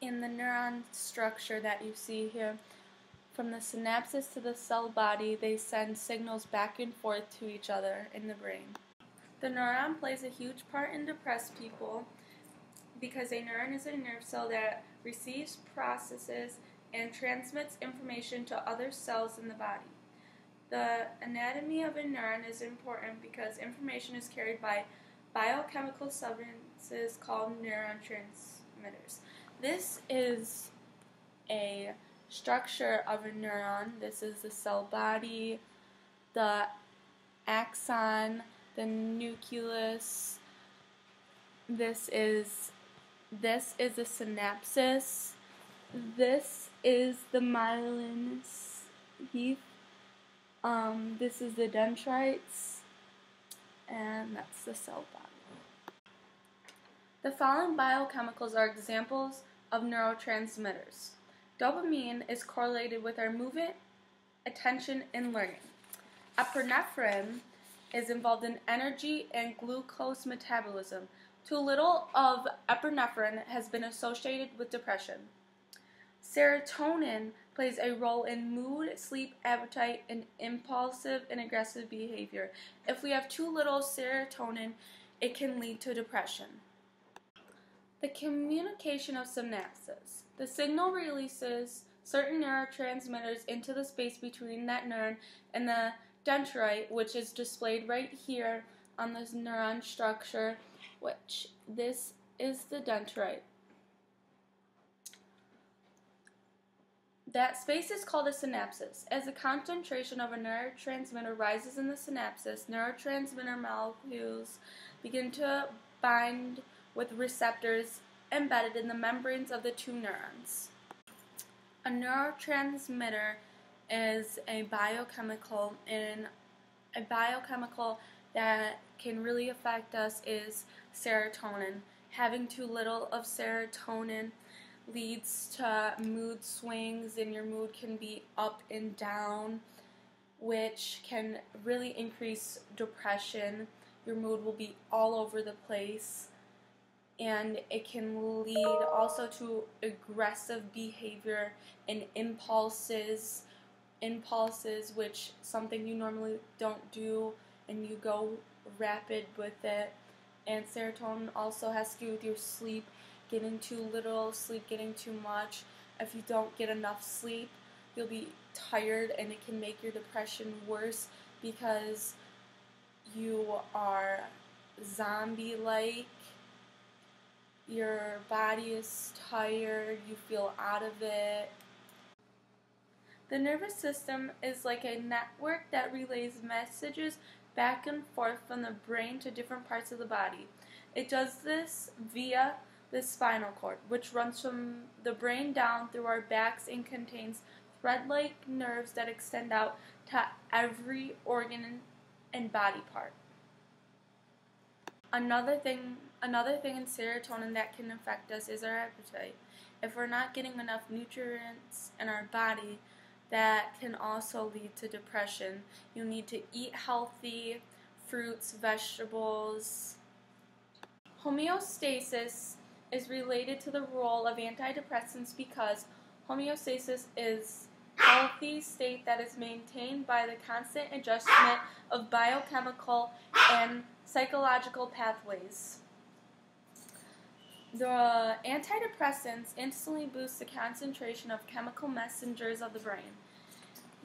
in the neuron structure that you see here, from the synapses to the cell body, they send signals back and forth to each other in the brain. The neuron plays a huge part in depressed people because a neuron is a nerve cell that receives, processes, and transmits information to other cells in the body. The anatomy of a neuron is important because information is carried by biochemical substances called neurotransmitters. This is a structure of a neuron. This is the cell body, the axon, the nucleus. This is the synapses. This is the myelin sheath. This is the dendrites, and that's the cell body. The following biochemicals are examples of neurotransmitters. Dopamine is correlated with our movement, attention, and learning. Epinephrine is involved in energy and glucose metabolism. Too little of epinephrine has been associated with depression. Serotonin plays a role in mood, sleep, appetite, and impulsive and aggressive behavior. If we have too little serotonin, it can lead to depression. The communication of synapses. The signal releases certain neurotransmitters into the space between that neuron and the dendrite, which is displayed right here on this neuron structure, which this is the dendrite. That space is called a synapse. As the concentration of a neurotransmitter rises in the synapse, neurotransmitter molecules begin to bind with receptors embedded in the membranes of the two neurons. A neurotransmitter is a biochemical, and a biochemical that can really affect us is serotonin. Having too little of serotonin leads to mood swings, and your mood can be up and down, which can really increase depression. Your mood will be all over the place, and it can lead also to aggressive behavior and impulses, which something you normally don't do, and you go rapid with it. And serotonin also has to do with your sleep, getting too little sleep, getting too much. If you don't get enough sleep, you'll be tired, and it can make your depression worse because you are zombie-like. Your body is tired, you feel out of it. The nervous system is like a network that relays messages back and forth from the brain to different parts of the body. It does this via the spinal cord, which runs from the brain down through our backs and contains thread-like nerves that extend out to every organ and body part. Another thing in serotonin that can affect us is our appetite. If we're not getting enough nutrients in our body, that can also lead to depression. You need to eat healthy fruits, vegetables. Homeostasis is related to the role of antidepressants because homeostasis is a healthy state that is maintained by the constant adjustment of biochemical and psychological pathways. The antidepressants instantly boost the concentration of chemical messengers of the brain.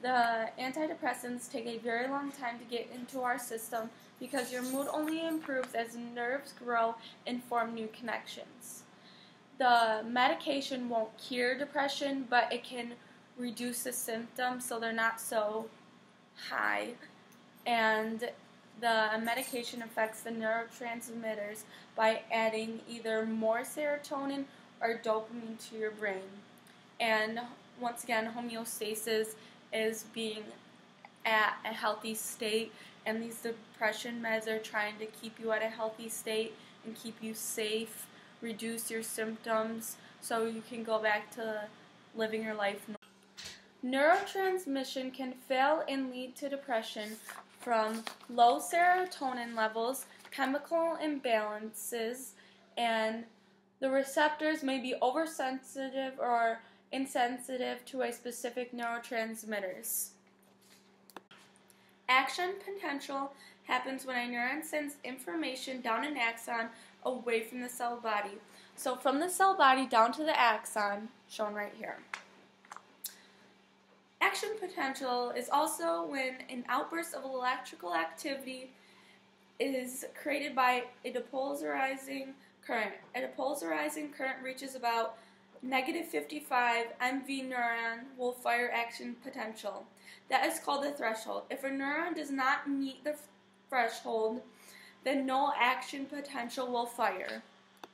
The antidepressants take a very long time to get into our system because your mood only improves as nerves grow and form new connections. The medication won't cure depression, but it can reduce the symptoms so they're not so high. And the medication affects the neurotransmitters by adding either more serotonin or dopamine to your brain. And once again, homeostasis is being at a healthy state, and these depression meds are trying to keep you at a healthy state and keep you safe, reduce your symptoms so you can go back to living your life. Neurotransmission can fail and lead to depression from low serotonin levels, chemical imbalances, and The receptors may be oversensitive or insensitive to a specific neurotransmitters. Action potential happens when a neuron sends information down an axon away from the cell body. So from the cell body down to the axon, shown right here. Action potential is also when an outburst of electrical activity is created by a depolarizing current. A depolarizing current reaches about -55 MV neuron will fire action potential. That is called the threshold. If a neuron does not meet the threshold, then no action potential will fire.